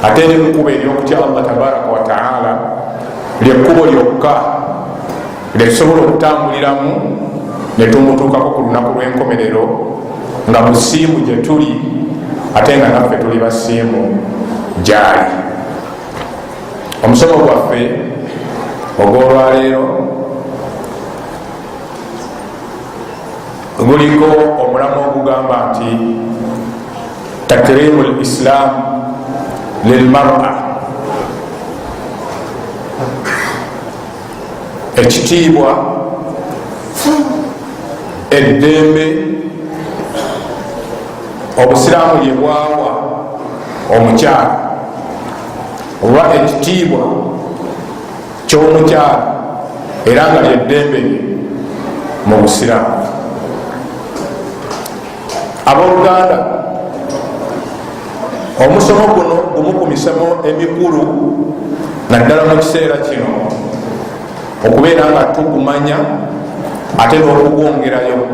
ate nekkubo eryokutya Allah tabaraka wa taala lyekkubo lyokka lyetusobola okutambuliramu netumutuukako ku lunaku lw'enkomerero nga musiimu gye tuli ate nga naffe tuli basiimu gyali. Omusomo gwaffe ogw'olwaleero guliko omulamu ogugamba nti takrimu lislam lilmara, ekitiibwa eddembe obusiraamu lye bwawa omukyala oba ekitiibwa ky'omukyala era nga lyeddembe lye mu busiraamu. Abooluganda, omusomo guno gumu ku misomo emikulu naddala mu kiseera kino okubeera nga tugumanya ate n'okugwongerayo,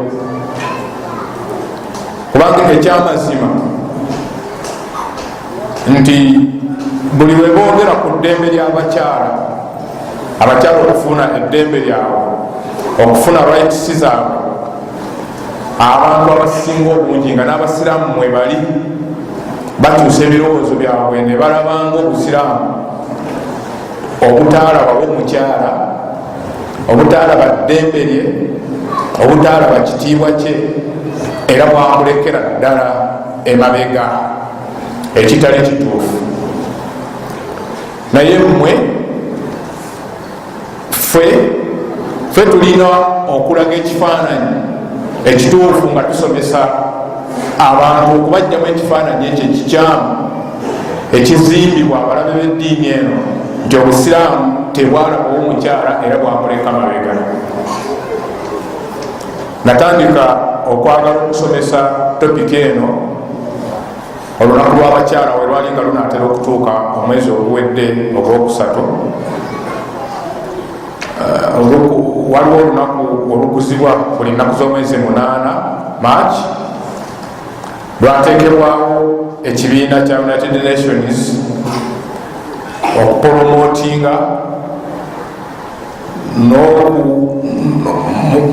kubanga ekyamazima nti buli we boogera ku ddembe ly'abakyala, abakyala okufuna eddembe lyabwe, okufuna rights zaabwe, abantu abasinga obungi nga n'abasiraamu mwe bali batuusa ebirowoozo byabwe ne balabanga obusiraamu obutaalaba bw'omukyala, obutaalaba ddembe lye, obutaalaba kitiibwa kye, era bwamulekera ddala emabega ekitali kituufu. Naye mmwe ffe tulina okulaga ekifaananyi ekituufu nga tusomesa abantu okubajjamu ekifaananyi ekyo ekikyamu ekizimbibwa abalabe b'eddiini eno nti obusiraamu tebwalaba omukyala era bwamuleka mabega. Natandika okwagala okusomesa topiki eno olunaku lw'abakyala we lwali nga lunaatera okutuuka omwezi oguwedde ogwokusatu. Waliwo olunaku oluguzibwa buli nnaku z'omwezi 8 March, lwateekebwawo ekibiina kya United Nations okupromotinga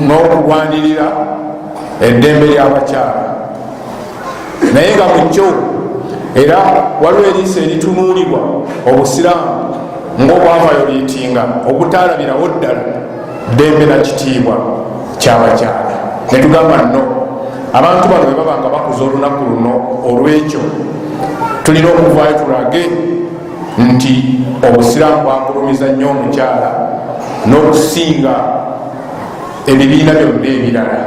n'okulwanirira eddembe ly'abakyala. Naye nga mu kyo era waliwo eriisa eritunuulibwa obusiraamu ng'obwavayoliitinga obutaalabirawo ddala ddembe na kitiibwa ky'abakyala. Ne tugamba nno abantu bano bwe baba nga bakuza olunaku luno olw'ekyo tulina okuvaayo tulage nti obusiraamu bwagulumiza nnyo omukyala n'okusinga ebibiina byonna ebirala.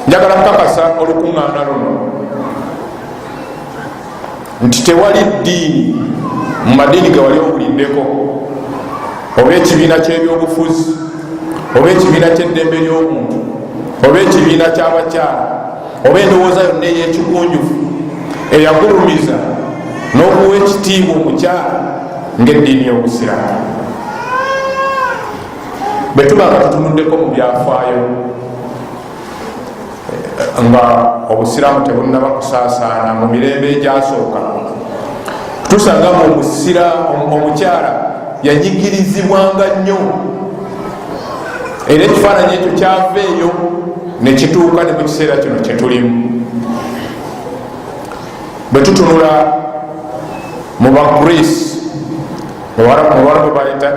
Njagala kukakasa olukuŋŋaana luno nti tewali ddiini mu madiini ge wali obuliddeko, oba ekibiina ky'ebyobufuzi, oba ekibiina ky'eddembe ly'omuntu, oba ekibiina ky'abakyala, oba endowooza yonna ey'ekikunjufu eyagulumiza n'okuwa ekitiibwa omukyala ng'eddiini y'obusiraamu. Bwe tuba nga tutunuddeko mu byafaayo nga obusiraamu tebunnaba kusaasaana mu mirembe egyasooka, tusanga omukyala yanyigirizibwanga nnyo, era ekifaananyi ekyo kyava eyo ne kituuka ne mu kiseera kino kye tulimu. Bwe tutunula mu Bagreece, muwarabu baleeta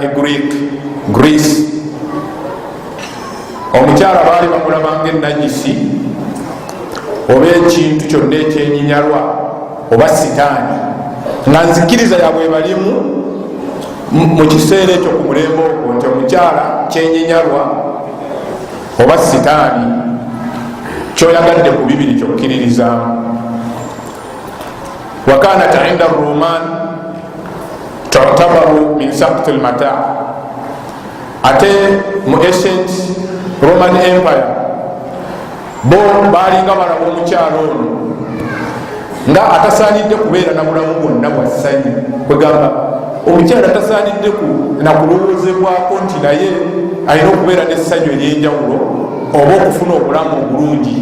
Greece, omukyala baali bamulabanga enajisi oba ekintu kyonna ekyenyinyalwa oba sitaani, nga nzikiriza yabwe balimu mu kiseera ekyo ku mulembe ogwo nti omukyala kyenyinyalwa oba sitaani kyoyagadde ku bibiri kyokkiririzaamu. wakanat inda Roman tutabaru min sakti lmata, ate mu ancient Roman Empire bo balinga balaba omukyala ono nga atasaanidde kubeera na bulamu bwonna bwa ssanyu, kwegamba omukyala atasaanidde nakulowoozebwako nti naye alina okubeera n'essanyu ery'enjawulo oba okufuna obulamu obulungi.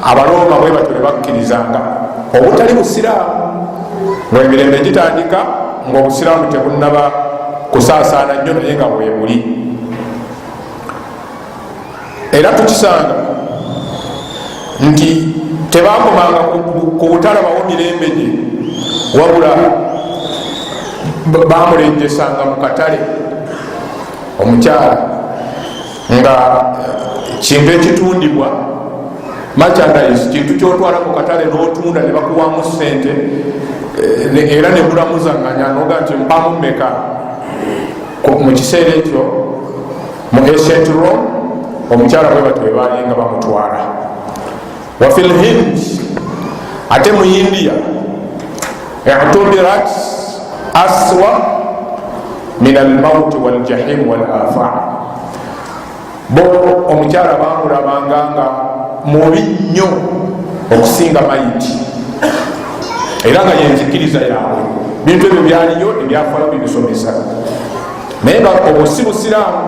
Abalooma bwe batyo ne bakkirizanga obutali busiraamu ngaemirembe gitandika ngaobusiraamu tebunaba kusaasaana nnyo naye nga bwebuli. Era tukisanga nti tebakomanga ku butalabawo mirembe gye, wabula bamulengesanga mu katale omukyala nga kintu ekitundibwa merchandise, kintu kyotwala mu katale n'otunda ne bakuwamu sente era ne mulamuzanganya noga nti mpamu mmeka. Mu kiseera ekyo mu ancient Rome omukyala bwe batyo bwe balinga bamutwala. Wa fil Hind, ate mu India i'tubirat aswa min al-maut wal jahim wal afa, bo omukyala bamulabanga nga mubi nnyo okusinga mayiti, era nga yenzikiriza yaabwe. Bintu ebyo byaliyo ebyafala bibisomesa, naye nga obwo si busiraamu,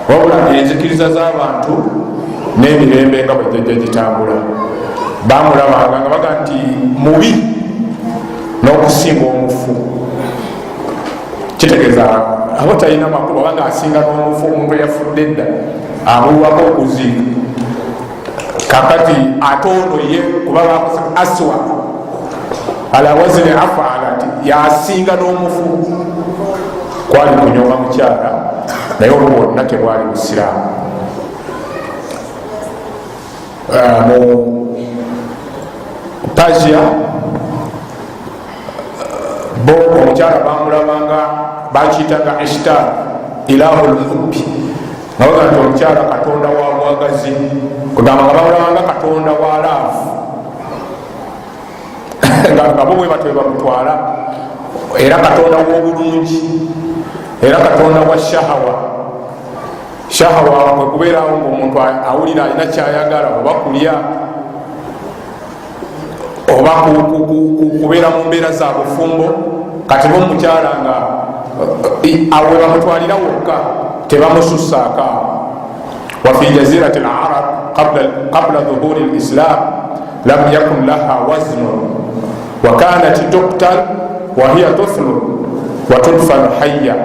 wabula enzikiriza z'abantu n'emirembe nga bwejjajja gitambula. Bamulabanga nga baga nti mubi n'okusinga omufu. Kitegeeza abo talina makulu abanga asinga n'omufu, omuntu eyafudde edda amulwako okuziika. Kakati ate ono ye kuba bakoze aswa ala wazini afaalati, yasinga n'omufu. Kwali kunyoma mukyala naye olwo bwonna tebwali busiraamu. Mu Persia bo omukyala bamulabanga bakiyitanga Ishtar ilahul hubbi, nga baga nti omukyala katonda wa bwagazi, kugamba nga bamulabanga katonda wa laavu nga bo bwe batyo bamutwala, era katonda w'obulungi, era katonda wa shahawa. Shahawa kwe kubeerawo ngaomuntu awulira alina kyayagala, oba kulya oba kubeera mu mbeera za bufumbo. Kati bo mukyala nga awe bamutwalira wokka, tebamusussaako. Wa fi jazirati al-arab qabla dhuhuri al-islam lam yakun laha waznun wa kanat tuqtal wa hiya tuflu wa tudfanu hayya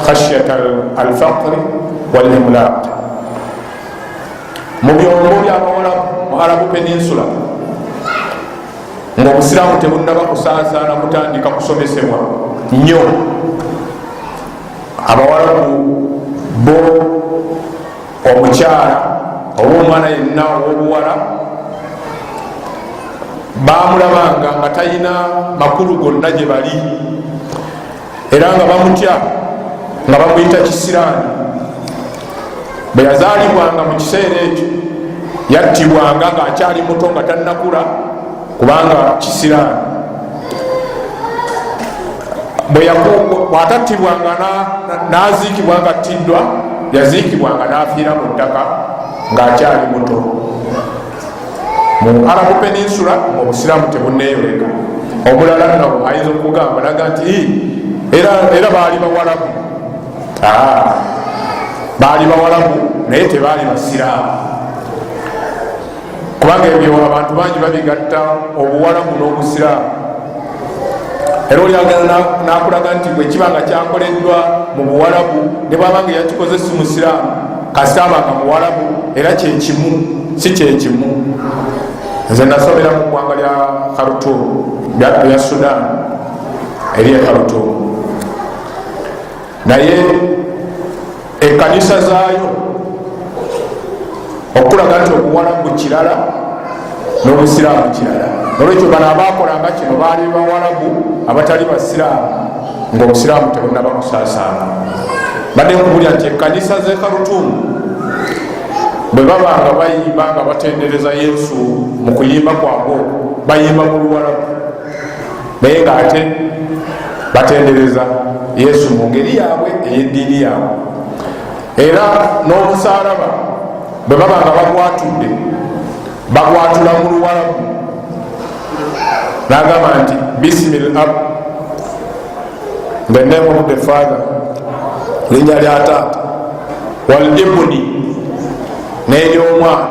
khashyata al-faqr wal-imlaq. Mu byombo by'abawalabu mu Arabu Peninsula ng'obusiraamu tebunnaba kusaasaana kutandika kusomesebwa nnyo, abawalabu bo omukyala oba omwana yenna ow'obuwala bamulabanga nga talina makulu gonna gye bali, era nga bamutya nga bamuyita kisiraani. Bwe yazaalibwanga mu kiseera ekyo yattibwanga ng'akyali muto nga tannakula, kubanga kisiraani. Bwatattibwanga n'aziikibwa nga attiddwa, yaziikibwanga n'afiira mu ttaka ng'akyali muto. Mu Arabu Peninsula obusiraamu tebunneeyoleka. Omulala nabo ayinza okugamba naga nti era baali bawalabu, baali bawalabu naye tebaali basiraamu, kubanga ebyo abantu bangi babigatta obuwalabu n'obusiraamu. Era olyagala nakulaga nti bwe kibanga kyakoleddwa mu buwalabu ne bwabanga yakikoze si musiraamu, kasita abanga muwalabu era kyekimu si kyekimu. Nze nasomera mu ggwanga lya Khartoum lya Sudan eri Khartoum, naye ekkanisa zaayo okulaga nti obuwalabu kirala n'obusiraamu kirala. Olwekyo bano abakolanga kino baali bawalabu abatali basiraamu, ngaobusiraamu tebunaba kusaasaana. Badde nkubulya nti ekkanisa z'e Khartoum bwe babanga bayimba nga batendereza Yesu, mu kuyimba kwabwe bayimba mu luwalabu, naye ng'ate batendereza Yesu mu ngeri yaabwe ey'eddiini yaabwe. Era n'omusaalaba bwe babanga bagwatudde bagwatula mu luwalabu, n'agamba nti bisimil ab, the name of the Father, linnya lya Taata, wal ibni n'ery'omwana,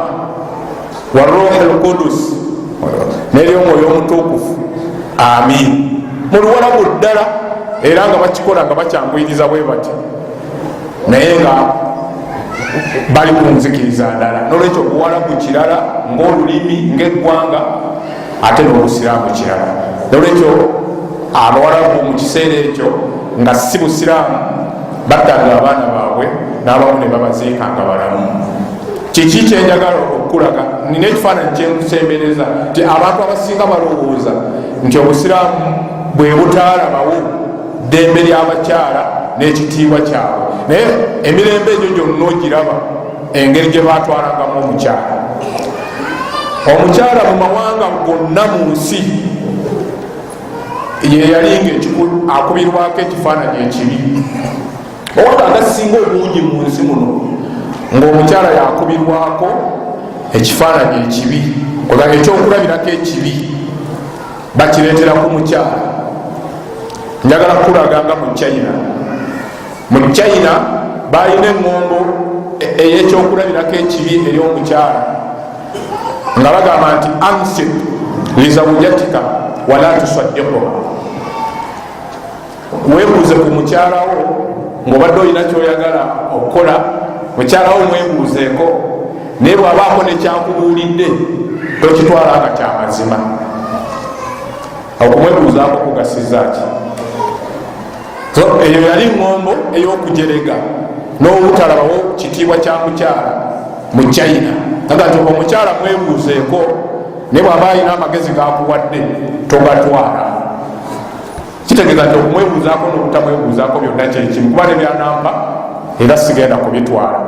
wa ruuhi al-Qudus n'ery'omwoyo omutukufu, amin. Mu Luwarabu ddala era nga bakikola nga bakyanguyiriza bwe bati naye nga bali ku nzikiriza ndala. Nolwekyo Obuwarabu kirala ng'olulimi ng'eggwanga ate n'Obusiraamu kirala. Nolwekyo Abawarabu mu kiseera ekyo nga si Busiraamu battanga abaana baabwe n'abamu ne babaziika nga balamu. Kiki kyenjagala okulaga, nina ekifaananyi kyenkusembereza nti abantu abasinga balowooza nti Obusiraamu bwe butaalabawo ddembe ly'abakyala n'ekitiibwa kyabwe, naye emirembe egyo gyonna ogiraba engeri gye baatwalangamu omukyala. Omukyala mu mawanga gonna mu nsi ye yalinga akubirwako ekifaananyi ekibi. Oba agasinga obungi mu nsi muno ng'omukyala yakubirwako ekifaananyi ekibi, oba ekyokulabirako ekibi bakireetera ku mukyala. Njagala kulaga nga mu China. Mu China balina eŋŋombo ey'ekyokulabirako ekibi eri omukyala nga bagamba nti ansib lizawujatika wala tusaddiquha. Weebuuze ku mukyalawo ng'obadde olina kyoyagala okukola, mukyalawo mwebuuzeeko, naye bw'abaako nekyakubuulidde tokitwala nga kyamazima. Okumwebuuzaako kugasiza ki? So eyo yali ŋŋombo ey'okujerega n'obutalabawo kitiibwa kya mukyala mu China. Aga nti omukyala mwebuuzeeko, naye bw'aba alina amagezi gakuwadde togatwala. Kitegeeza nti okumwebuuzaako n'obutamwebuuzaako byonna kyekimu, kuba ne byanamba era sigenda kubitwala.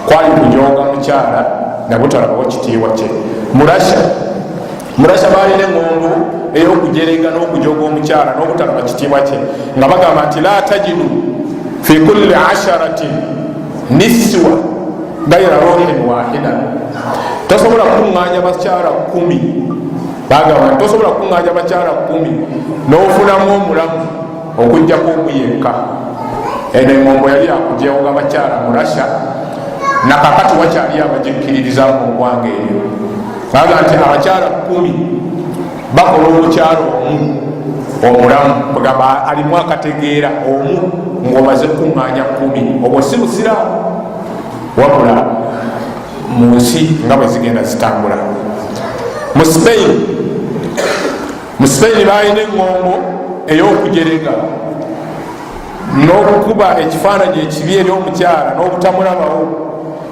Kwali kunjooga mukyala nabutalabawo kitiibwa kye. Murasha balina eŋŋombo ey'okujerega n'okujooga omukyala n'obutalaba kitiibwa kye nga bagamba nti la tajidu fi kulli asharatin niswa gayra ruhin wahida. Tosobola kuŋŋaanya bakyala 10, bagamba nti tosobola kuŋŋaanya bakyala 10 n'ofunamu omulamu okugjako omu yekka. Eno eŋŋombo yali akujooga bakyala Murasha, nakakati wakyali abagikkiririzamu mu ggwanga eryo. Baga nti abakyala 10 bakola omukyala omu omulamu, kugamba alimu akategeera omu ng'omaze kuŋŋaanya 10. Obwo si Busiraamu wabula mu nsi nga bwe zigenda zitambula. Mu Spain balina eŋŋombo ey'okujerega n'okukuba ekifaananyi ekibi eri omukyala n'obutamulabawo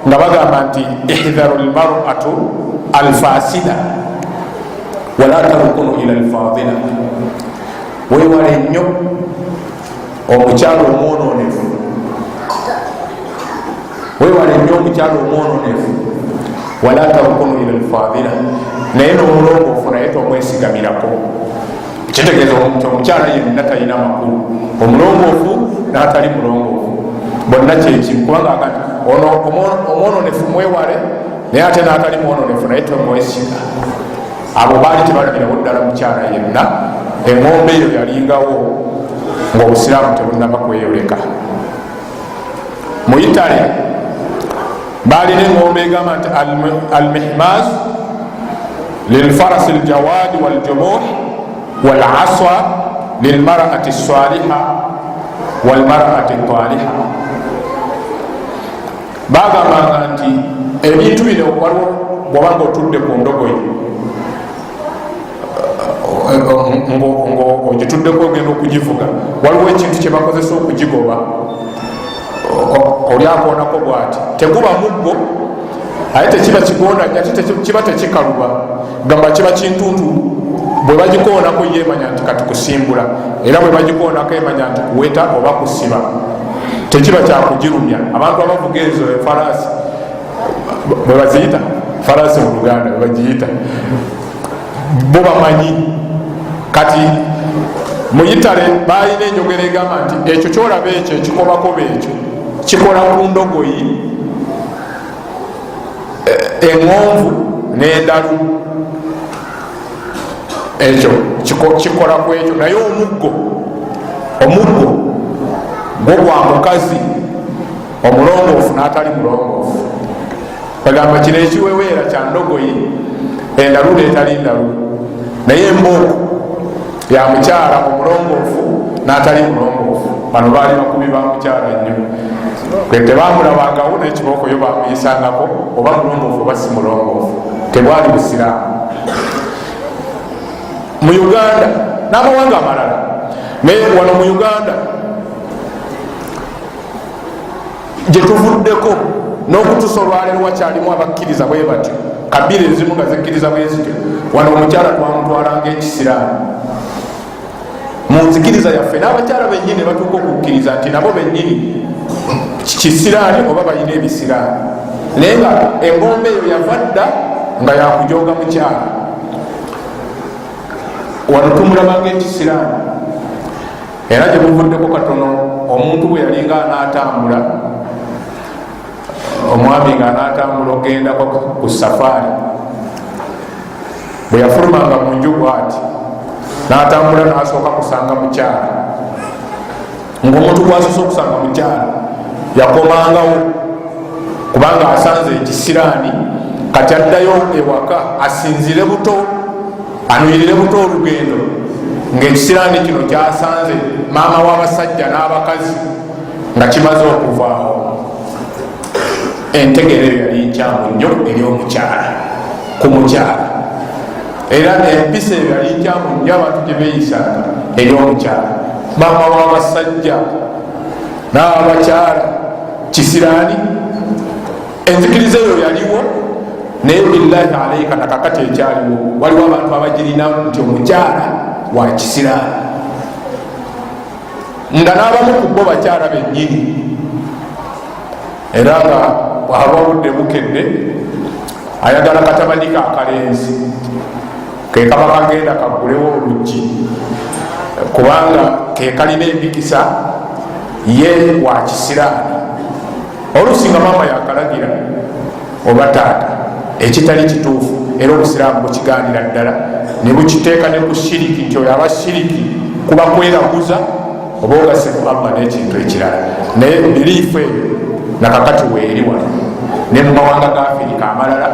nga bagamba nti ihdharu lmar'atu alfasida wala tarukunu ila alfadila. Weewale nnyo omukyala omwononefu, weewale nnyo omukyala omwononefu, wala tarukunu ila alfadila, naye n'omulongoofu naye tomwesigamirako. Kitegeeza nti omukyala yenna talina makulu, omulongoofu n'atali mulongoofu bonna kyekimu, kubanga agati ono omwononefu mwewale, naye ate n'atali mwononefu naye tomwesiga. Abo baali tebalabirawo ddala mukyala yenna. Eŋŋombe eyo yalingawo ng'Obusiraamu tebunnaba kweyoleka. Mu Italy balina eŋŋombe egamba nti almihmaz lilfarasi aljawadi waljumuh walaswa lilmarati saliha walmarati taliha. Bagambanga nti ebintu bino waliwo bwobanga otudde ku ndogoyi ng'ogituddeko ogenda okugivuga, waliwo ekintu kye bakozesa okugigoba, oli akoonako bw'ati. Teguba muggo aye tekiba kigondanya, kiba tekikaluba, gamba kiba kintuntu. Bwe bagikoonako yeemanya nti kati kusimbula, era bwe bagikoonako emanya nti kuweta oba kusiba, tekiba kyakugirumya. Abantu abavuga ezo efalaasi bwe baziyita falaasi mu Luganda bwe bagiyita bo bamanyi. Kati mu Italy balina enjogera egamba nti ekyo kyolaba ekyo ekikobakoba ekyo kikola ku ndogoyi, eŋŋonvu n'endalu, ekyo kikola ku ekyo. Naye omuggo gwo gwa mukazi omulongoofu n'atali mulongoofu. Bagamba kino ekiweweera kya ndogoyi, endalu n'etali ndalu. Naye embooko ya mukyala omulongoofu n'atali mulongoofu. Bano baali bakubi ba mukyala nnyo, kwe tebamulabangawo n'ekibooko yo bamuyisangako oba mulongoofu oba si mulongoofu, tebwali busiraamu. Mu Uganda n'amawanga amalala, naye wano mu Uganda gye tuvuddeko n'okutusa olwaleero wakyalimu abakkiriza bwe batyo, kabira ezimu nga zikkiriza bwe zityo. Wano omukyala twamutwalanga ekisiraamu. Mu nzikiriza yaffe n'abakyala bennyini batuuka okukkiriza nti nabo bennyini kisiraani oba balina ebisiraani, naye nga engombe eyo yava dda nga yakujooga mukyala. Wano tumulabanga ekisiraani, era gye muvuddeko katono omuntu bwe yalinga anaatambula, omwami nga anaatambula ogenda ku safaari, bwe yafulumanga mu nju bw'ati n'atambula n'asooka kusanga mukyala, ng'omuntu gw'asoosa okusanga mukyala yakomangawo kubanga asanze ekisiraani, kati addayo ewaka asinzire buto, anuyirire buto olugendo, ng'ekisiraani kino kyasanze maama w'abasajja n'abakazi nga kimaze okuvaawo. Entegero eyo yali nkyamu nnyo eri omukyala ku mukyala, era empisa eyo yali nkyamu nnyo abantu gye beeyisanga eri omukyala. Maama w'abasajja n'abakyala kisiraani, enzikiriza eyo yaliwo, naye billahi alaika nakakati ekyaliwo waliwo abantu abagirina nti omukyala wa kisiraani, nga n'abamu ku bo bakyala bennyini. Era nga bwaba budde bukedde ayagala katabadika akalenzi ke kaba kagenda kagulewo oluggi, kubanga ke kalina empikisa ye wa kisiraani. Olusinga maama yakalagira oba taata ekitali kituufu, era obusiraamu bukigaanira ddala ne bukiteeka ne ku shiriki nti oyo aba shiriki kuba kweraguza oba ogase ku Allah n'ekintu ekirala. Naye biriifu eyo nakakati weeri wano ne mu mawanga ga Afirika amalala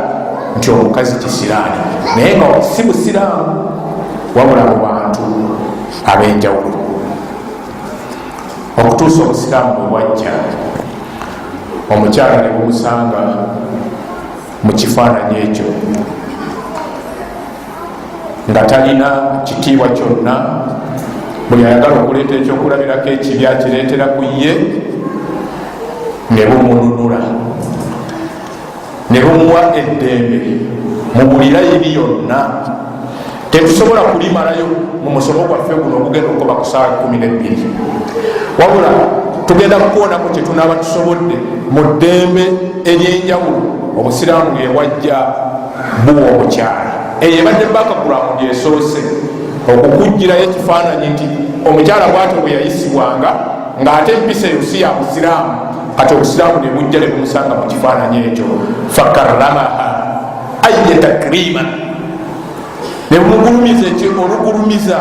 nti omukazi kisiraani, naye nga si busiraamu wabula mu bantu ab'enjawulo. Okutuusa obusiraamu bwe bwajja, omukyala ne bumusanga mu kifaananyi ekyo nga talina kitiibwa kyonna, buli ayagala okuleeta ekyokulabirako ekibi akireetera ku ye, ne bumununula ne bumuwa eddembe mu buli layiri yonna. Tetusobola kulimalayo mu musomo gwaffe guno ogugenda okuba ku ssaawa 12, wabula tugenda kukoonako kye tunaaba tusobodde mu ddembe ery'enjawulo obusiraamu bwe wajja buwa omukyala. Eyo ebadde bakagulamu gyesoose okukugirayo ekifaananyi nti omukyala bw'atyo bwe yayisibwanga, ng'ate empisa eyo si ya busiraamu, kati obusiraamu ne bujja ne bumusanga mu kifaananyi ekyo. Fakarramaha ayya takrima, ne bumugulumiza olugulumiza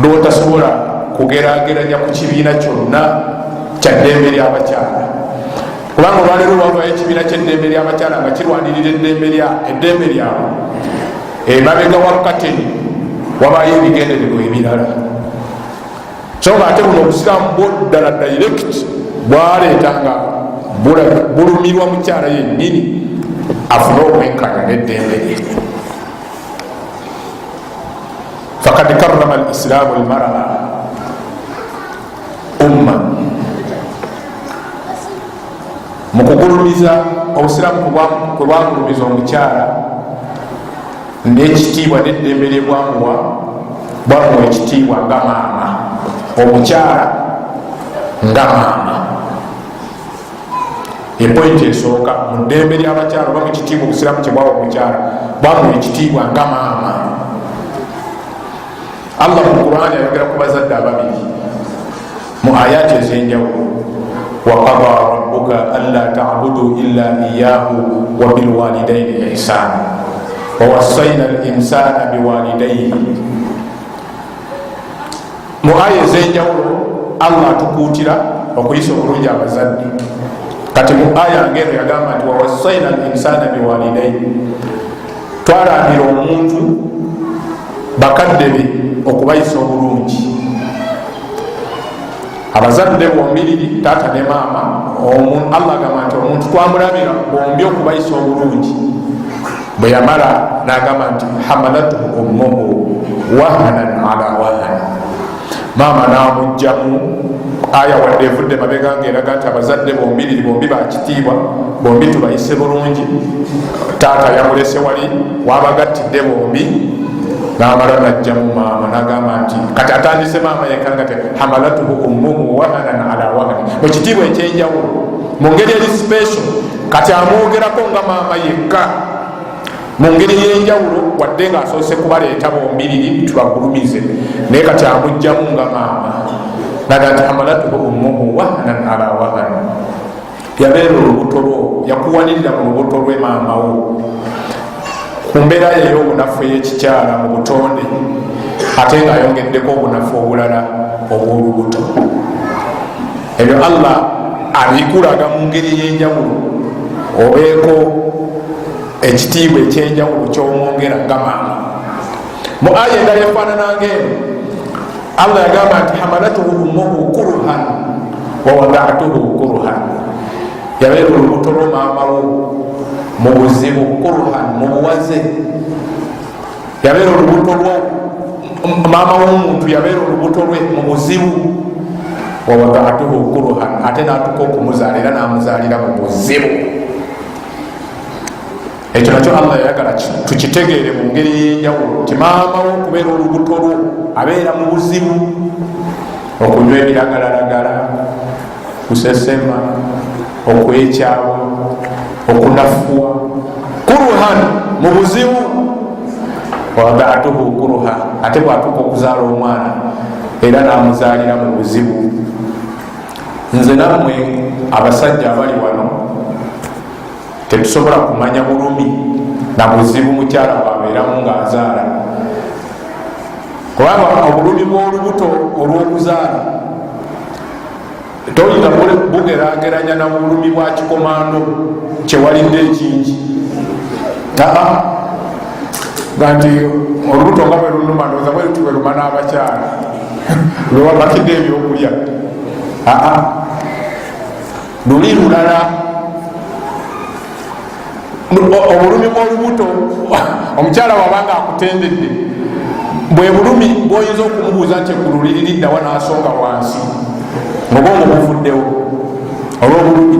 lw'otasobola kugeraageranya ku kibiina kyonna kya ddembe ly'abakyala, kubanga olwaleero lwavayo ekibiina ky'eddembe ly'abakyala nga kirwanirira eddembe lyabwe. Emabega wa kateni wabayo ebigendererwa ebirala, so nga ate buno obusiraamu bwo ddala direct bwaleetanga bulumirwa mukyala yennyini afune obwenkanya n'eddembe lye. Fakad karrama al-islaamu al-mar'a umma, mu kugulumiza obusiraamu kwe bwagulumiza omukyala n'ekitiibwa n'eddembe lye bwamuwa ekitiibwa nga maama, omukyala nga maama. Epointi esooka mu ddembe ly'abakyala oba mu kitiibwa obusiraamu kye bwawa omukyala bwamuwa ekitiibwa nga maama. Allah mu Qur'ani ayogera ku bazadde ababiri mu ayati ez'enjawulo, wa qada rabbuka alla ta'budu illa iyyahu wa bil walidayni ihsana wa wassayna al insana biwalidayhi. Mu aya ez'enjawulo Allah atukuutira okuyisa obulungi abazadde, kati mu aya ngeno yagamba nti wa wassayna al insana biwalidayhi, twalabira omuntu bakadde be okubayisa obulungi. Abazadde bombiriri taata ne maama, Allah agamba nti omuntu twamulabira bombi okubayisa obulungi. Bwe yamala n'agamba nti hamalatuhu ummuhu wahanan ala wahan, maama n'amugjamu. Aya wadde evudde mabega ng'eraga nti abazadde bombiriri bombi bakitiibwa, bombi tubayise bulungi. Taata yamulese wali wabagattidde bombi, n'amala n'ajjamu maama n'agamba nti kati atandise maama yekanga te hamalatuhu ummuhu wahanan ala wahan, mu kitiibwa ekyenjawulo mu ngeri eri special. Kati amwogerako nga maama yekka mu ngeri y'enjawulo, wadde ng'asoose kubaleeta bombiriri tubagulumize, naye kati amugjamu nga maama naga nti hamalatuhu ummuhu wahanan ala wahan. Yabeera olubuto lwo, yakuwanirira mu lubuto lwe maama wo ku mbeera ye ey'obunafu ey'ekikyala mu butonde, ate ng'ayongeddeko obunafu obulala obw'olubuto. Ebyo Allah abikulaga mu ngeri y'enjawulo, obeeko ekitiibwa ekyenjawulo ky'omwongera nga maama. Mu aya endala efaanana ng'eno, Allah yagamba nti hamalatuhu ummuhu kuruhan wa wada'tuhu kuruhan. Yabeera olubuto lwo maama wo mu buzibu, kuruhan mu buwaze. Yabeera olubuto lwo maama w'omuntu, yabeera olubuto lwe mu buzibu. Wa wada'tuhu kuruhan, ate n'atuka okumuzaala era n'amuzaalira mu buzibu. Ekyo nakyo Allah yayagala tukitegeere mu ngeri y'enjawulo nti maama wo kubeera olubuto lwo abeera mu buzibu, okunywa ebiragalalagala, kusesema, okwekyawa, okunafuwa, kuruhan mu buzibu. Wada'tuhu kuruha, ate bwatuka okuzaala omwana era n'amuzaalira mu buzibu. Nze nammwe abasajja abali wano tetusobola kumanya bulumi na buzibu mukyala bwabeeramu ng'azaala, kubanga obulumi bw'olubuto olw'okuzaala toyita bugeraageranya na bulumi bwa kikomando kyewalidde ekingi. Nga nti olubuto nga bwe lunuma ndowooza bwe luti bwe luma n'abakyala lwewabakidde ebyokulya. Luli lulala. Obulumi bw'olubuto omukyala wabanga akutendedde, bwe bulumi bwoyinza okumubuuza nti eggulu n'asonga wansi, obwongo buvuddewo olw'obulumi.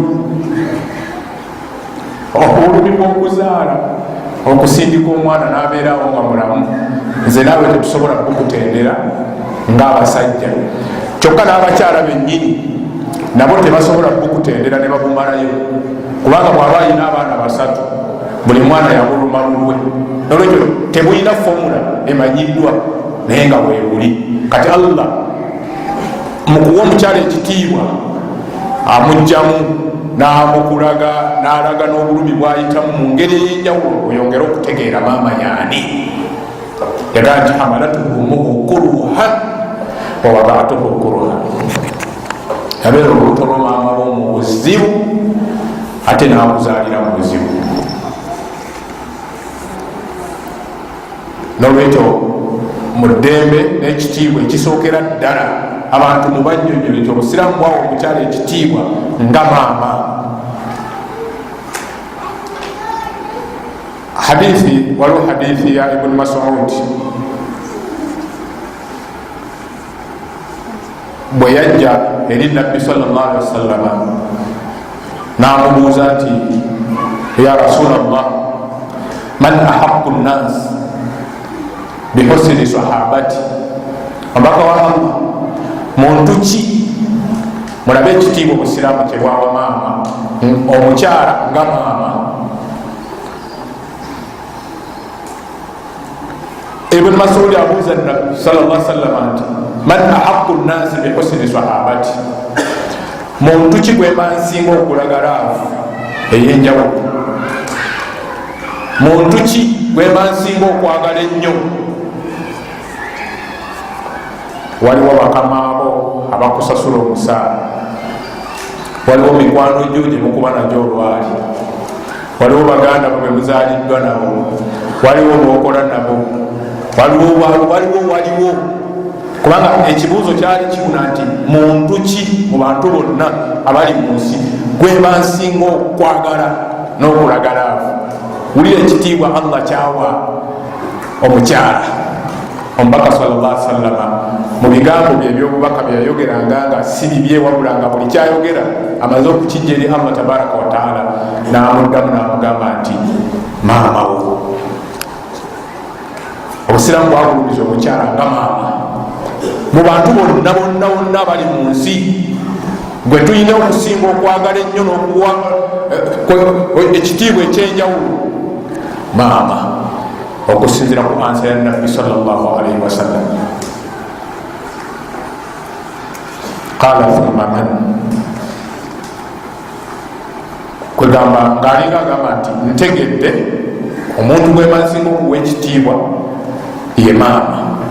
Obulumi bw'okuzaala, okusindika omwana n'abeerawo nga mulamu, nze naawe tetusobola kukutendera ng'abasajja. Kyokka n'abakyala bennyini nabo tebasobola kukutendera ne babumalayo, kubanga bw'aba alina abaana basatu, buli mwana yabuluma lulwe. Nolwekyo tebulina fomula emanyiddwa, naye nga bwebuli. Kati Allah mu kuwa omukyala ekitiibwa amugjamu n'amukulaga n'alaga n'obulumi bw'ayitamu mu ngeri ey'enjawulo, oyongere okutegeera maama yaani. Yagaa nti hamalatuhu ummuhu kuruhan wa wada'tuhu kuruhan. Yabeera olubuto lwo maama wo mu buzibu, ate n'akuzaalira mu buzibu. Nolwekyo mu ddembe n'ekitiibwa ekisookera ddala abantu mu bannyonnyola nti obusiraamu bwawa omukyala ekitiibwa nga maama. Hadithi, waliwo hadithi ya Ibn Mas'ud bwe yajja eri Nabbi sallallahu alaihi wasallam n'amubuuza nti ya Rasulallah, man ahaqqu nnas bihusni sahabati, omubaka wa Allah, muntu ki, mulabe ekitiibwa obusiraamu kyebwawa maama, omukyala nga maama. Ibn Mas'ud abuuza Nabbi sallallahu alaihi wasallam nti man ahaqqu nnasi bihusni sahabati, muntu ki gwemba nsinga okulaga laavu ey'enjawulo, muntu ki gwemba nsinga okwagala ennyo. Waliwo bakamaabo abakusasula omusaala, waliwo mikwano gyo gye mukuba nagyo olwali, waliwo baganda bwe muzaaliddwa nabo, waliwo bwokola nabo, waliwo kubanga ekibuuzo kyali kibuna nti muntu ki mu bantu bonna abali mu nsi gweba nsinga okwagala n'okulagala wulira ekitiibwa Allah kyawa omukyala. Omubaka sallallahu alaihi wasallam mu bigambo bye ebyobubaka byeyayogeranga nga si bibye wabula nga buli kyayogera amaze okukijja eri Allah tabaraka wa taala n'amuddamu n'amugamba nti maama wo. Obusiraamu bwagulumiza omukyala nga maama mu bantu bonna bonna bonna bali mu nsi. Gwe tulina okusinga okwagala ennyo n'okuwa ekitiibwa ekyenjawulo maama, okusinzira ku ansa ya nabbi sallallahu alaihi wasallam. Qala thumma man, kwegamba ng'alinga agamba nti ntegedde omuntu gwemansinga okuwa ekitiibwa ye maama.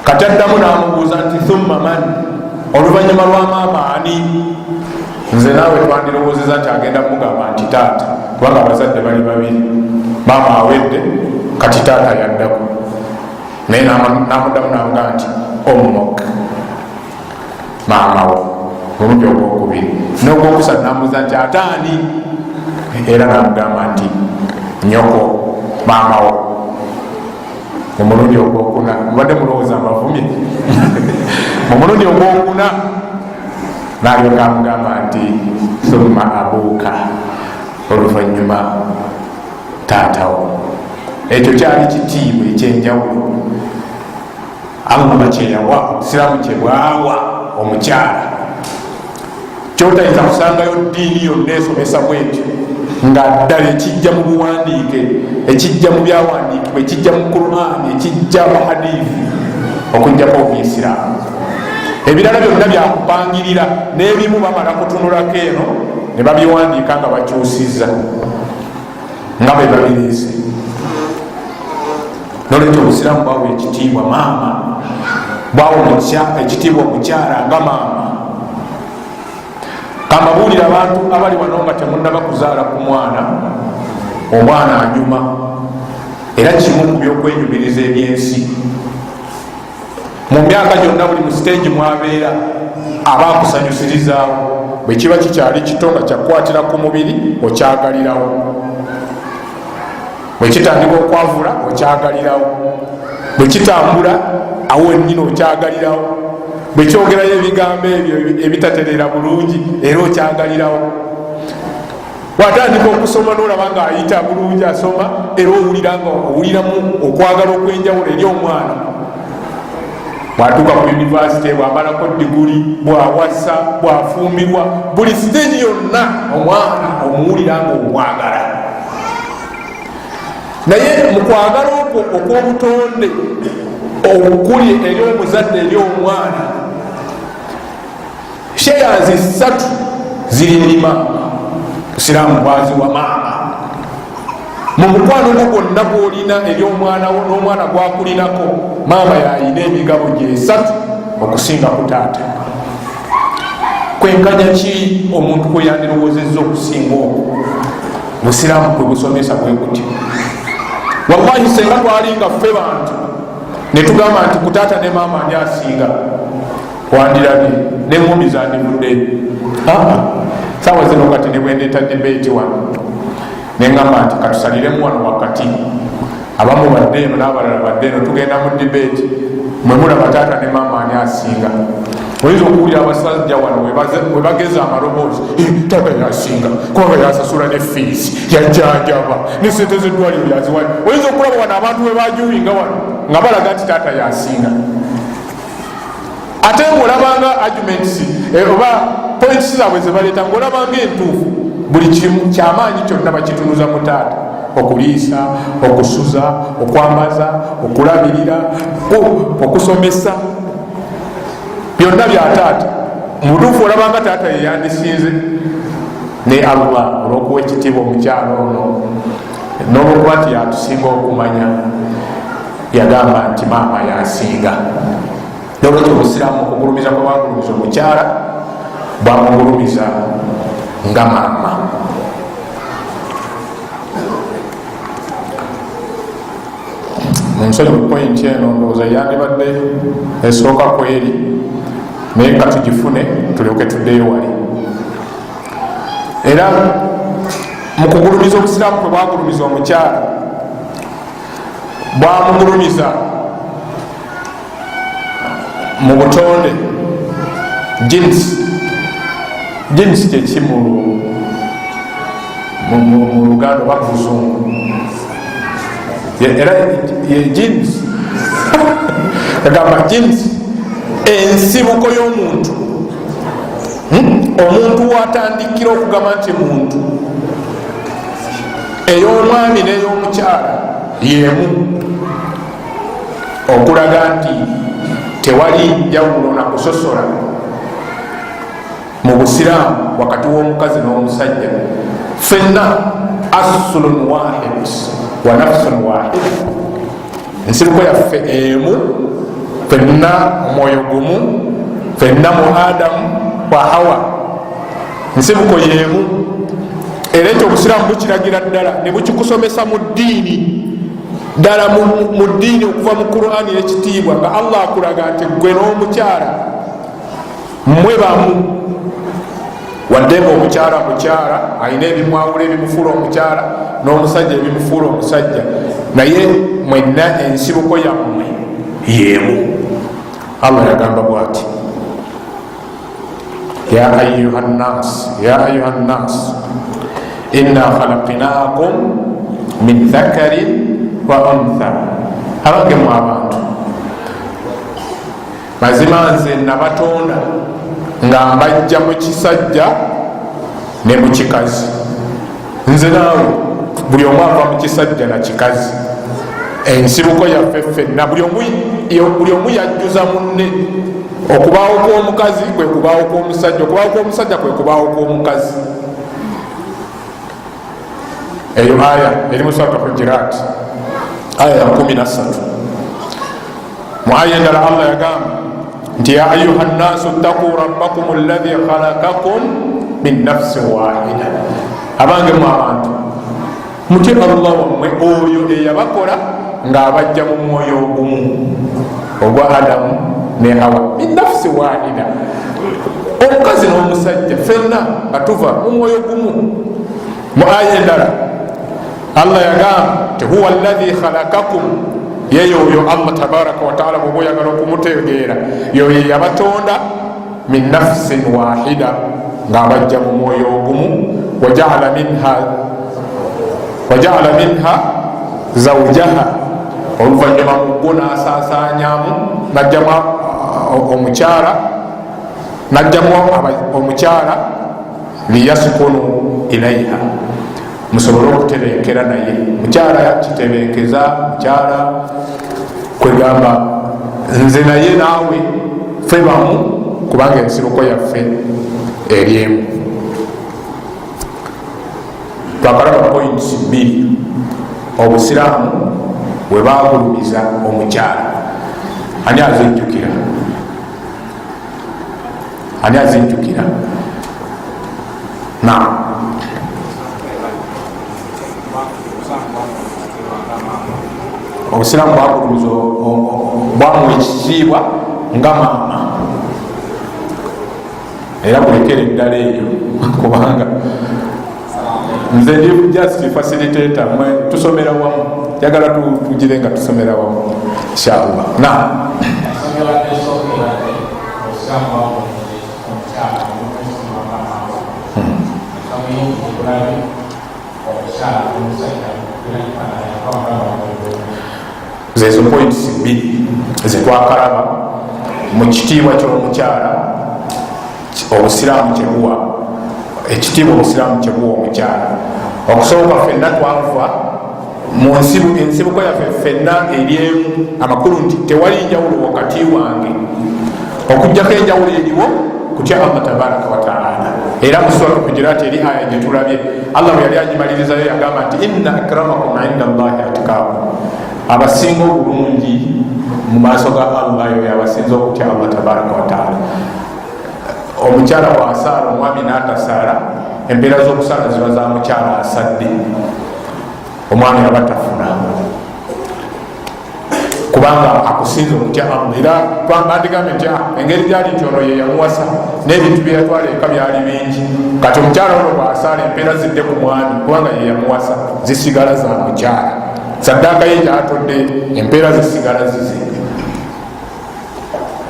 Kati addamu n'amubuuza nti thumma man, oluvannyuma lwa maama ani? Nze naawe twandirowoozeza nti agenda mugamba nti taata, kubanga abazadde bali babiri, maama awedde kati taata yaddaku. Naye n'amuddamu n'amugamba nti ommok, maama wo, omulundi ogwokubiri. N'ogwokusatu n'amubuuza nti ate ani? Era n'amugamba nti nyoko, maama wo. Omulundi ogwokuna, mubadde mulowooza amavumye omulundi ogwokuna n'alyoka amugamba nti thumma abuuka, oluvannyuma taatawo. Ekyo kyali kitiibwa ekyenjawulo Allah kyeyawa, Isiraamu kyebwawa omukyala. Kyotayinza kusangayo ddiini yonna esomesa bwetyo nga ddala ekijja mu buwandiike, ekijja mu byawandiikibwa, ekijja mu Qur'an, ekijja mu hadithi, okujjako omuisiraamu. Ebirala byonna byakupangirira, n'ebimu bamala kutunulako eno ne babiwandiika nga bakyusizza nga bwe babireese. Nolwekyo obusiraamu bwawa ekitiibwa maama, bwawa ekitiibwa omukyala nga maama. Kambabuulira abantu abali wano nga temunnaba kuzaala ku mwana, omwana anyuma, era kimu ku byokwenyumiriza ebyensi. Mu myaka gyonna buli mu siteegi mwabeera abakusanyusirizaawo. Bwe kiba kikyali kito nga kyakwatira ku mubiri okyagalirawo, bwe kitandika okwavula okyagalirawo, bwe kitambula awo ennyini okyagalirawo, bwe kyogerayo ebigambo ebyo ebitaterera bulungi era okyagalirawo. Watandika okusoma n'olaba ng'ayita bulungi asoma, era owuliramu okwagala okwenjawulo eri omwana. Bwatuuka ku yunivasite, bwambalako diguli, bwawasa, bwafumbirwa, buli siteegi yonna omwana omuwulira nga omwagala. Naye mu kwagala okwo okw'obutonde okuli eri omuzadde eri omwana, sheyazi 3 ziri nnima. Isiraamu bwaziwa maama. Mu mukwano gwo gwonna gwolina eri omwana wo n'omwana gwakulinako, maama yayina emigabo gye 3 okusinga ku taata. Kwenkanya ki omuntu kwe yandirowoozezza okusinga okwo? Busiraamu kwe busomesa bwe buti. Wallahi senga twalinga ffe bantu ne tugamba nti ku taata ne maama ani asinga, wandirabye n'eŋŋumi zandivudde. Saawa zino kati ne bwendeeta dibeeti wano neŋŋamba nti katusaliremu wano wakati, abamu badde eno n'abalala badde eno, tugenda mu dibeeti, mwe mulaba taata ne maama ani asinga. Oyinza okuwulira abasajja wano we bageza amaloboozi, taata yasinga kubanga yasasula ne fiisi, yajjanjaba ne sente z'eddwaliro yaziwali. Oyinza okulaba wano abantu we bajuwinga wano nga balaga nti taata yasinga. Ate ng'olabanga arguments oba points zaabwe ze baleeta, ng'olabanga entuufu, buli kimu kyamaanyi kyonna bakitunuza mu taata. Okuliisa, okusuza, okwambaza, okulabirira, okusomesa, byonna bya taata. Mu butuufu olabanga taata ye yandisinze. Ne Allah olw'okuwa ekitiibwa omukyalo ono n'olwokuba nti yatusinga okumanya, yagamba nti maama yasinga. Nolwekyo obusiraamu okugulumiza kwe bwagulumiza omukyala bwamugulumiza nga maama. munsonyi point eno ndowooza yandibadde esooka kweri naye nga tugifune tulyoke tuddeyo wali. Era mukugulumiza obusiraamu kwe bwagulumiza omukyala bwamugulumiza mu butonde jinsi kyeki mu Luganda oba Luzungu, era ye jinsi agamba jinsi ensibuko y'omuntu, omuntu watandikira okugamba nti muntu, ey'omwami n'ey'omukyala yemu, okulaga nti tewali njawulo na kusosola mu busiraamu wakati w'omukazi n'omusajja. Fenna aslun wahid wa nafsun wahid, ensibuko yaffe emu, fenna omwoyo gumu, fenna mu Adamu wa Hawa, ensibuko yemu. Era ekyo obusiraamu bukiragira ddala ne bukikusomesa mu ddiini ddala, mu ddiini okuva mu Qur'ani ekitiibwa nga Allah akulaga nti gwe n'omukyala mwe bamu. Wadde nga omukyala mukyala alina ebimwawula ebimufuula omukyala, n'omusajja ebimufuula omusajja, naye mwenna ensibuko yammwe yemu. Allah yagamba bwati ya ayuha nnas inna khalaqnakum min dhakarin wa untha, abange mu abantu mazima nze nabatonda nga mbajja mu kisajja ne mu kikazi. Nze naawe buli omu ava mu kisajja na kikazi. Ensibuko yaffe ffenna buli omu yajjuza munne. Okubaawo kw'omukazi kwe kubaawo kw'omusajja, okubaawo kw'omusajja kwe kubaawo kw'omukazi. Eyo aya eri mu Surat Al-Hujurat aya ya 13. Mu aya endala Allah yagamba nti ya ayuha nnasu ttaquu rabbakum alladhi khalaqakum min nafsin wahida, abange mu abantu mutye Allah wammwe oyo eyabakola ng'abajja mu mwoyo ogumu ogwa Adamu ne Hawa, min nafsi wahida, omukazi n'omusajja ffenna atuva mu mwoyo gumu. Mu aya endala Allah yagamba nti huwa alladhi khalaqakum, yeyo oyo Allah tabaraka wa taala bwoba oyagala okumutegeera yoyo yabatonda min nafsin wahida ng'abajja mu mwoyo ogumu, wajaala minha zawjaha, oluvannyuma mugwo n'asaasaanyamu najjamu omukyala liyaskunu ilaiha, musobole okutebenkera naye. Mukyala kitebenkeza mukyala kwegamba nze naye naawe ffe bamu, kubanga ensibuko yaffe eri emu. Twakalaba points 2 obusiraamu bwe bagulumiza omukyala. Ani azinjukira? Ani azinjukira? Na obusiraamu bwagulumiza bwamuwa ekitiibwa nga maama, era bulekere eddala eyo kubanga nze ndi just facilitator, mwe tusomera wamu, jagala tugire nga tusomera wamu inshallah. Na zezo points 2 zetwakalaba mu kitiibwa ky'omukyala obusiraamu kyebuwa, ekitiibwa obusiraamu kyebuwa omukyala. Okusooka ffenna twava mu ensibuko yaffe ffenna eri emu, amakulu nti tewali njawulo wakati wange, okujjako enjawulo eriwo kutya Allah tabaraka wa taala. Era mu Surat Al-Hujurat eri aya gye tulabye Allah bwe yali agimalirizayo yagamba nti inna akramakum inda Allahi atqakum, abasinga obulungi mu maaso ga Allah yo abasinza okutya Allah tabaraka wa taala. Omukyala bw'asaala omwami n'atasaala, embeera z'okusaala ziba za mukyala asadde, omwami aba tafuna. kubanga akusinza okutya Allah. Era bandigambe nti engeri gyali nti ono ye yamuwasa n'ebintu bye yatwala eka byali bingi, kati omukyala ono bw'asaala empeera zidde ku mwami kubanga ye yamuwasa zisigala za mukyala, saddaaka ye gyatodde empeera zisigala zize.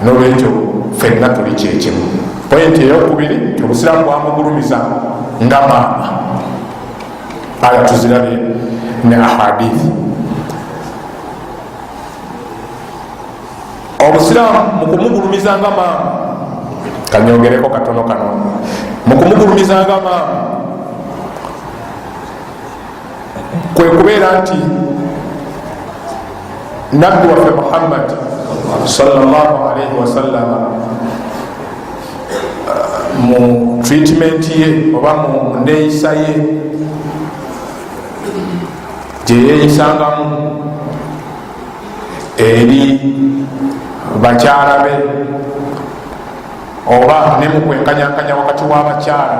Nolwekyo ffenna tuli kyekimu. Pointi eyokubiri nti obusiraamu bwamugulumiza nga maama. Aya tuzirabe ne ahadithi. Obusiraamu mukumugulumiza nga maama, kanyongereko katono kano, mukumugulumiza nga maama kwe kubeera nti nabbi waffe Muhammad sallallahu alaihi wasallama mu treatment ye oba mu ndeeyisa ye gye yeeyisangamu eri bakyala be oba ne mu kwenkanyankanya wakati w'abakyala,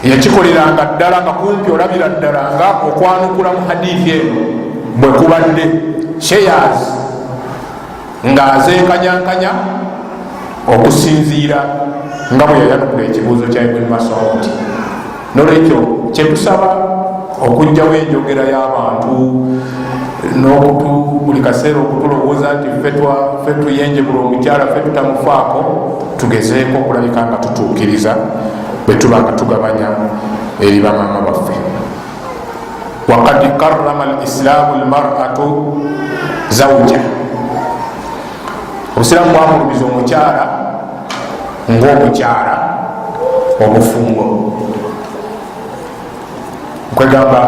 yakikoleranga ddala nga kumpi olabira ddala nga okwanukula mu hadithi eno bwe kubadde shares ng'azenkanyankanya okusinziira nga bwe yayanukula ekibuuzo kya Ibn Mas'ud. Nolwekyo kyetusaba okugjawo enjogera y'abantu n'okutu buli kaseera okutulowooza nti ffe tuyenjebula omukyala ffe tutamufaako, tugezeeko okulabika nga tutuukiriza bwe tuba nga tugabanya eri bamaama baffe. Waqad karrama al-islaamu al-mar'atu zawja. Obusiraamu bwamulumiza omukyala ng'omukyala omufumbo. Nkwegamba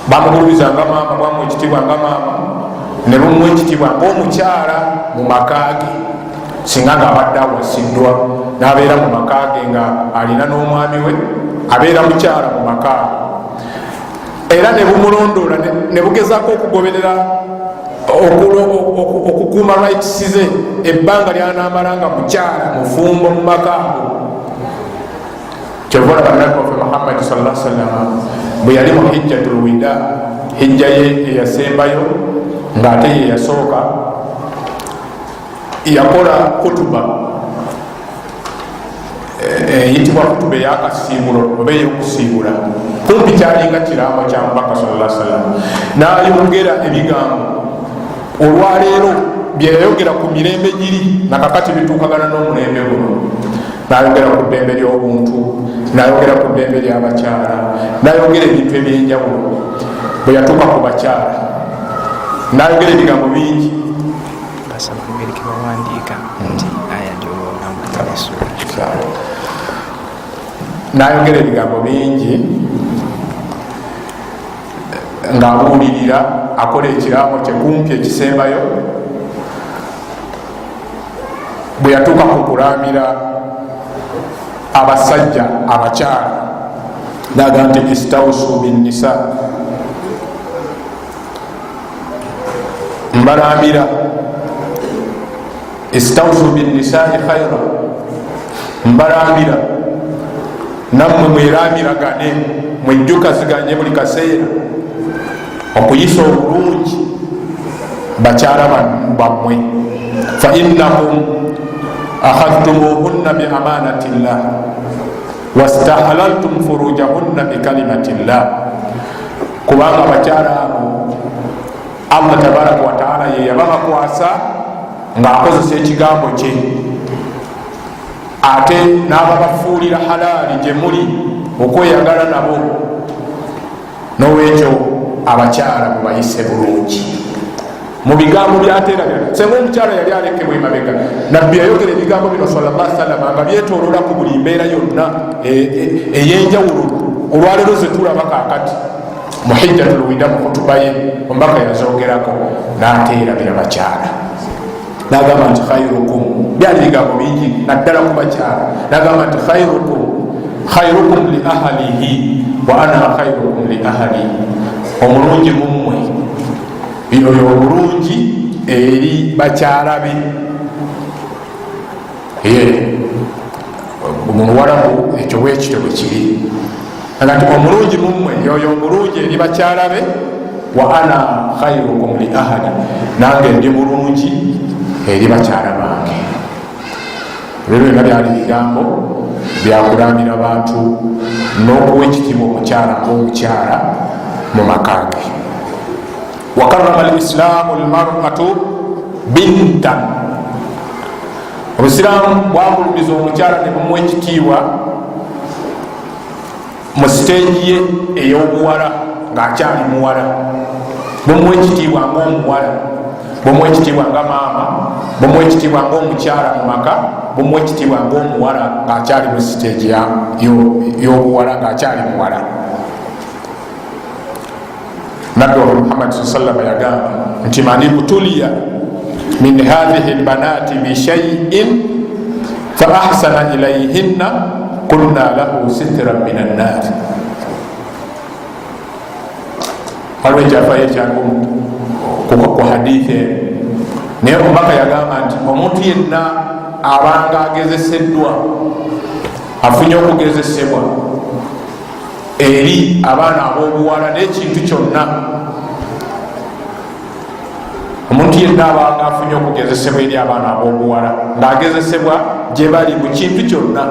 bamugulumiza nga maama, bwamu ekitiibwa nga maama, ne bumuwa ekitiibwa ng'omukyala mu maka ge, singa ng'abadde awasiddwa n'abeera mu maka ge nga alina n'omwami we, abeera mukyala mu maka. Era ne bumulondoola ne bugezaako okugoberera okukuuma rights ze ebbanga ly'anaamalanga mukyala mufumbo mu maka ago. Kyova olaba Nabbi waffe Muhammad sallallahu alaihi wasallam bwe yali mu hijjatul wida, hijja ye eyasembayo ng'ate ye yasooka, yakola kutuba eyitibwa kutuba eyakasiibulo oba ey'okusiibula, kumpi kyalinga kiraamo kya Mubaka sallallahu alaihi wasallam, n'ayongera ebigambo olwaleero bye yayogera ku mirembe giri nakakati bituukagana n'omulembe guno. N'ayogera ku ddembe ly'obuntu, n'ayogera ku ddembe ly'abakyala, n'ayogera ebintu ebyenjawulo. Bwe yatuuka ku bakyala n'ayogera ebigambo bingi, n'ayogera ebigambo bingi ng'abuulirira akola ekiraamo kye kumpi ekisembayo. Bwe yatuuka ku kulamira abasajja abakyala n'agamba nti istawsu binnisa, mbalambira istawsu binnisai khaira, mbalambira nammwe mweramiragane, mwejjukaziganye buli kaseera okuyisa obulungi bakyala bammwe. Fa innakum akhadtumuhunna bi amanati llah wastahlaltum furujahunna bi kalimati llah. Kubanga bakyala abo Allah tabaraka wa taala ye yababakwasa ng'akozesa ekigambo kye, ate n'ababafuulira halaali gye muli okweyagala nabo. N'olwekyo abakyala mubayise bulungi mu bigambo byateerabira. Senga omukyala yali alekebwa emabega, nabbi yayogera ebigambo bino sallallahu alaihi wasallam nga byetooloola ku buli mbeera yonna ey'enjawulo. Olwaleero ze tulaba kaakati mu hijjatul wida mu kutuba ye omubaka yazogerako n'ateerabira bakyala, n'agamba nti khairukum, byali bigambo bingi naddala ku bakyala, n'agamba nti khairukum li ahlihi wa ana khairukum li ahli. Omulungi mummwe yoyo obulungi eri bakyala be. Omuwarabu ekyo bwekityo bwe kiri, agati omulungi mummwe yoyo omulungi eri bakyala be, wa ana khairukum li ahadi, nange ndi bulungi eri bakyala bange. Ebyo byonna byali bigambo byakulambira bantu n'okuwa ekitiibwa omukyala ng'omukyala mu maka ge. wa karrama alislaamu almar'atu bintan, obusiraamu bwagulumiza omukyala ne bumuwa ekitiibwa mu siteegi ye ey'obuwala ng'akyali muwala. Bumuwa ekitiibwa ng'omuwala, bumuwa ekitiibwa nga maama, bumuwa ekitiibwa ng'omukyala mu maka, bumuwa ekitiibwa ng'omuwala ng'akyali mu siteegi y'obuwala, ng'akyali muwala. Nabbi wa Muhammad sallallahu alaihi wasallam yagamba nti man ibtuliya min hadhihi albanati bishay'in fa ahsana ilayhinna qulna lahu sitran min an-nar. Waliwo ekyafa ekyangu ku hadithi naye omubaka yagamba nti omuntu yenna abanga agezeseddwa, afunye okugezesebwa eri abaana ab'obuwala n'ekintu kyonna, omuntu yenna abanga afunye okugezesebwa eri abaana ab'obuwala ng'agezesebwa gye bali mu kintu kyonna,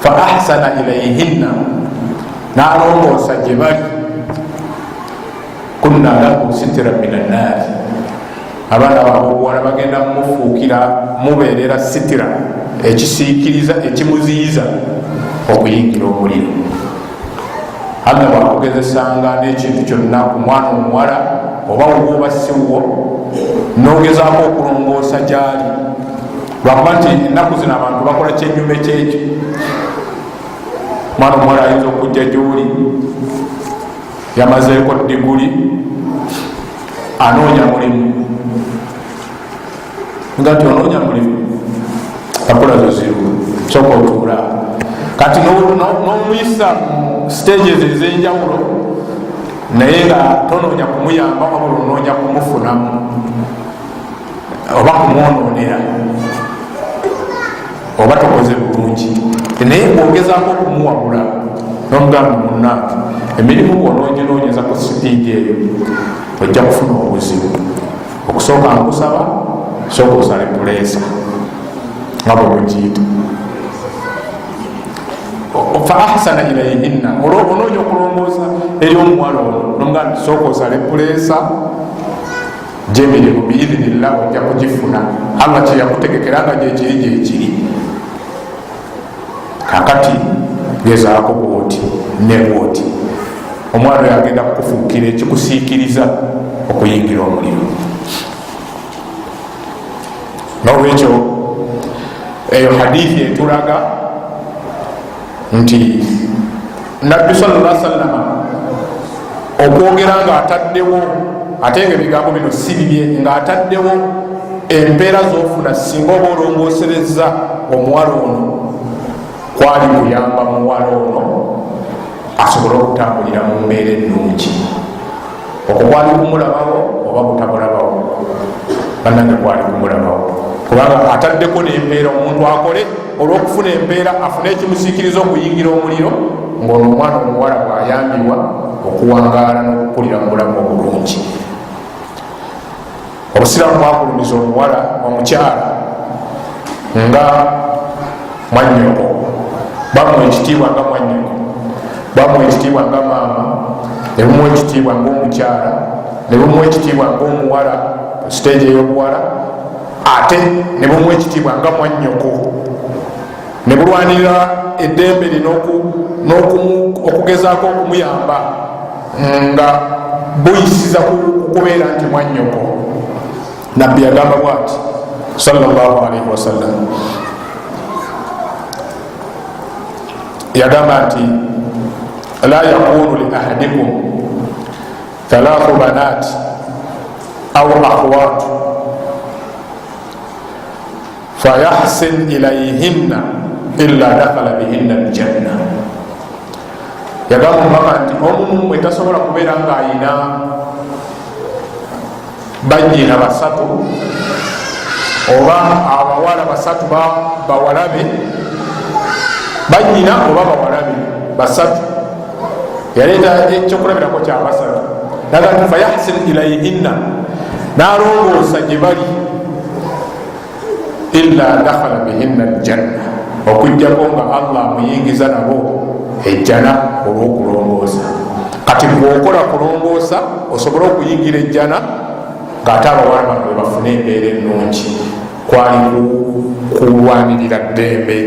fa ahsana ilayhinna, n'alongoosa gye bali, kunna lahu sitira min annaari, abaana ab'obuwala bagenda mumufuukira, mubeerera sitira, ekisiikiriza, ekimuziyiza okuyingira omuliro. Allah bwakugezesanga n'ekintu kyonna ku mwana omuwala oba woba siwo, n'ogezaako okulongoosa gyali, lwakuba nti ennaku zino abantu bakola kyenyume kyekyo. Mwana omuwala ayinza okujja gyoli, yamazeeko diguli, anoonya mulimu, nga nti onoonya mulimu, akola zoziru, sooka otuula kati n'omuyisa mu stages ez'enjawulo, naye nga tonoonya kumuyamba wabula onoonya kumufunamu oba kumwonoonera oba tokoze bulungi, naye bwogezaako okumuwabula n'omugamba munnange emirimu bw'onoonyeza ku sipiidi eyo ojja kufuna obuzibu. Okusooka nkusaba, sooka osale puleesa nga bwe mugiyita. Fa ahsana ilayhinna, onoonya okulongoosa eri omuwala ono nomugamba nti sooka osale puleesa gy'emirimu biidhinillah ojja kugifuna. Allah kye yakutegekera nga gyekiri gyekiri. Kakati gezaako bwoti ne bwoti, omwana oyo agenda kukufuukira ekikusiikiriza okuyingira omuliro. N'olwekyo eyo hadithi etulaga nti Nabbi sallallahu alaihi wasallam okwogera ng'ataddewo, ate nga ebigambo bino si bibye, ng'ataddewo empeera z'ofuna singa oba olongoosereza omuwala ono, kwali kuyamba muwala ono asobole okutambulira mu mbeera ennungi. Okwo kwali kumulabawo oba kutamulabawo? Bannange kwali kumulabawo, kubanga ataddeko n'empeera omuntu akole olw'okufuna empeera, afune ekimusiikiriza okuyingira omuliro, ng'ono omwana omuwala bw'ayambibwa okuwangaala n'okukulira mu bulamu obulungi. Obusiraamu bwagulumiza omuwala omukyala nga mwannyoko, bamuwa ekitiibwa nga mwannyoko, bamuwa ekitiibwa nga maama, ne bumuwa ekitiibwa ng'omukyala, ne bumuwa ekitiibwa ng'omuwala ku siteegi ey'obuwala, ate ne bumuwa ekitiibwa nga mwannyoko, ne bulwanirira eddembe lino okugezaako okumuyamba nga buyisiza kukubeera nti mwannyoko. Nabbi yagamba bwati sallallahu alaihi wasallam, yagamba nti la yakunu li ahadikum thalathu banat aw akhwat fayahsin ilayhinna illa dakhala bihinna aljanna. Yagamba omubaka nti omu mmwe tasobola kubeera ng'ayina bannyina basatu oba abawala basatu bawalabe, bannyina oba bawalabe basatu, yaleeta ekyokulabirako kya basatu, naga nti fayahsin ilaihinna nalongoosa gye bali illa dakhala bihinna aljanna okujjako nga Allah muyingiza nabo ejjana olw'okulongoosa. Kati bwokola kulongoosa osobole okuyingira ejjana ng'ate abawala bano bwe bafuna embeera ennungi, kwali kulwanirira ddembe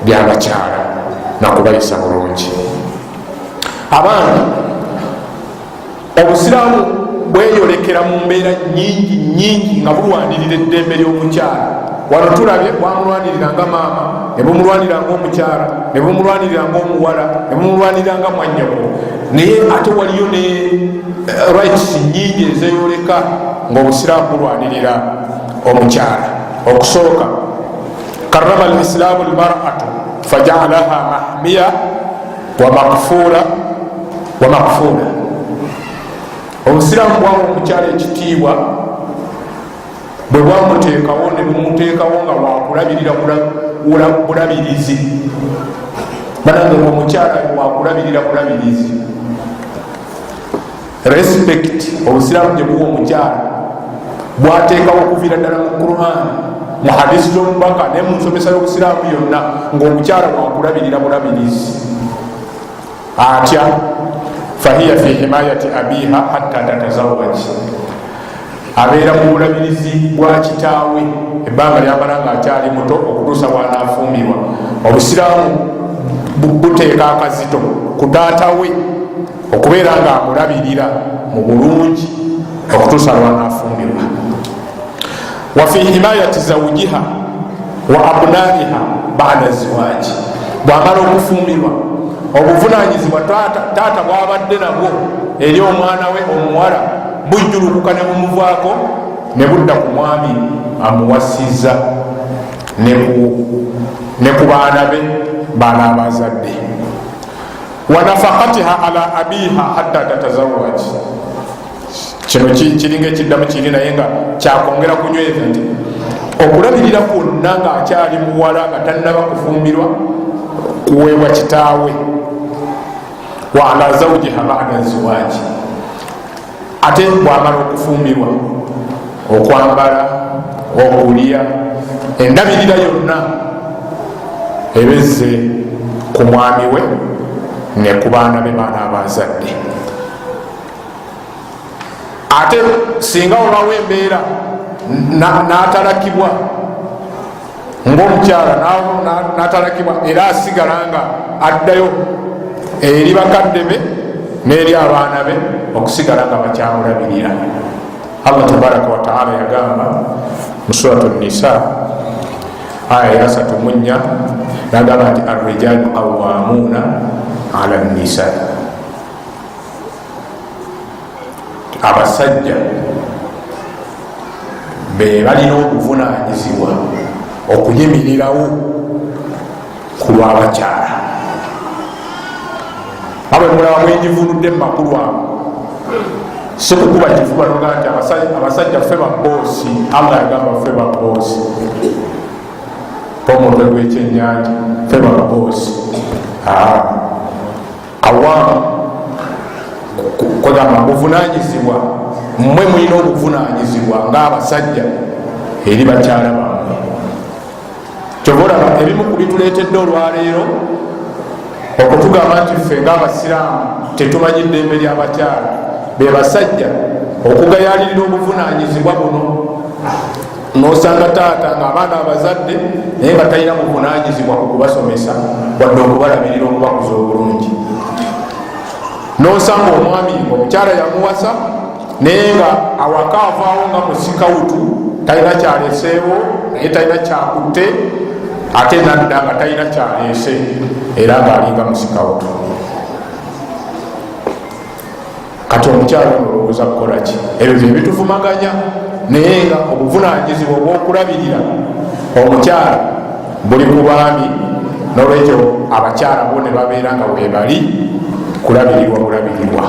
ly'abakyala nakubayisa bulungi. Abaana obusiraamu bweyolekera mu mbeera nyingi nga bulwanirira eddembe ly'omukyala. Wano tulabye bwamulwaniriranga maama, ne bumulwaniranga omukyala, ne bumulwaniriranga omuwala, ne bumulwaniriranga mwannyoko, naye ate waliyo ne rights nyingi ezeyoleka ngaobusiraamu bulwanirira omukyala. Okusooka, karrama alislaamu almar'atu faja'alaha mahmiya wa makfuula. Obusiraamu bwawa omukyala ekitiibwa bwe bwamuteekawo ne bumuteekawo nga wakulabirira bulabirizi. Banange omukyala wakulabirira bulabirizi. Respect obusiraamu gye buwa omukyala bwateekawo okuviira ddala mu Qur'an, mu hadisi z'omubaka ne mu nsomesa y'obusiraamu yonna ng'omukyala wakulabirira bulabirizi. Atya fahiya fi himayati abiha hatta tatazawwaj, abeera mu bulabirizi bwa kitaawe ebbanga lyamala nga akyali muto okutuusa bw'anaafumbirwa. Obusiraamu buteeka akazito ku taata we okubeera nga amulabirira mu bulungi okutuusa lw'anaafumbirwa. Wa fi himayati zawjiha wa abnaiha ba'da ziwaaji, bw'amala okufumbirwa obuvunanyizibwa taata bwabadde nabwo eri omwana we omuwala bujjulukuka ne bumuvaako ne budda ku mwami amuwasiza ne ku baana be baana abazadde. Wa nafaqatiha ala abiha hatta tatazawwaj, kino kiringa ekiddamu kiri naye nga kyakwongera kunyweza nti okulabirira kwonna ng'akyali muwala nga tannaba kufumbirwa kuweebwa kitaawe. Wa ala zawjiha ba'da ziwaaji, ate bw'amala okufumbirwa, okwambala, okulya, endabirira yonna ebezze ku mwami we ne ku baana be baana abazadde. Ate singa olwawo embeera n'atalakibwa ng'omukyala n'atalakibwa era asigala nga addayo eri bakadde be n'eri abaana be okusigala nga bakyamulabirira. Allah tabaraka wa taala yagamba mu suratu Nisa aya ya 34 nagamba nti arrijalu qawwamuna ala nisa, abasajja be balina okuvunanyizibwa okuyimirirawo ku lw'abakyala. Abe mulaba mwenjivunudde mu makulu abo, si kukuba kifuba noga nti abasajja ffe baboosi. Allah yagamba ffe baboosi, omutwe gw'ekyennyanja ffe baboosi. Awaamu kwegamba buvunanyizibwa, mmwe mulina obuvunanyizibwa ng'abasajja eri bakyala bammwe. Kyova olaba ebimu ku bituleetedde olwaleero okutugamba nti ffe ng'abasiraamu tetumanyi ddembe ly'abakyala, be basajja okugayalirira obuvunanyizibwa buno. N'osanga taata ng'abaana abazadde naye nga talina buvunanyizibwa ku kubasomesa wadde okubalabirira okubakuza obulungi. N'osanga omwami omukyala yamuwasa naye nga awaka avaawo nga musikawutu, talina kyaleeseewo naye talina kyakutte, ate nadda nga talina kyaleese era ng'alinga musikawutu. Kati omukyala olowooza kukola ki? Ebyo bye bituvumaganya, naye nga obuvunanyizibwa obw'okulabirira omukyala buli ku baami. N'olwekyo abakyala bo ne babeera nga bwe bali kulabirirwa bulabirirwa.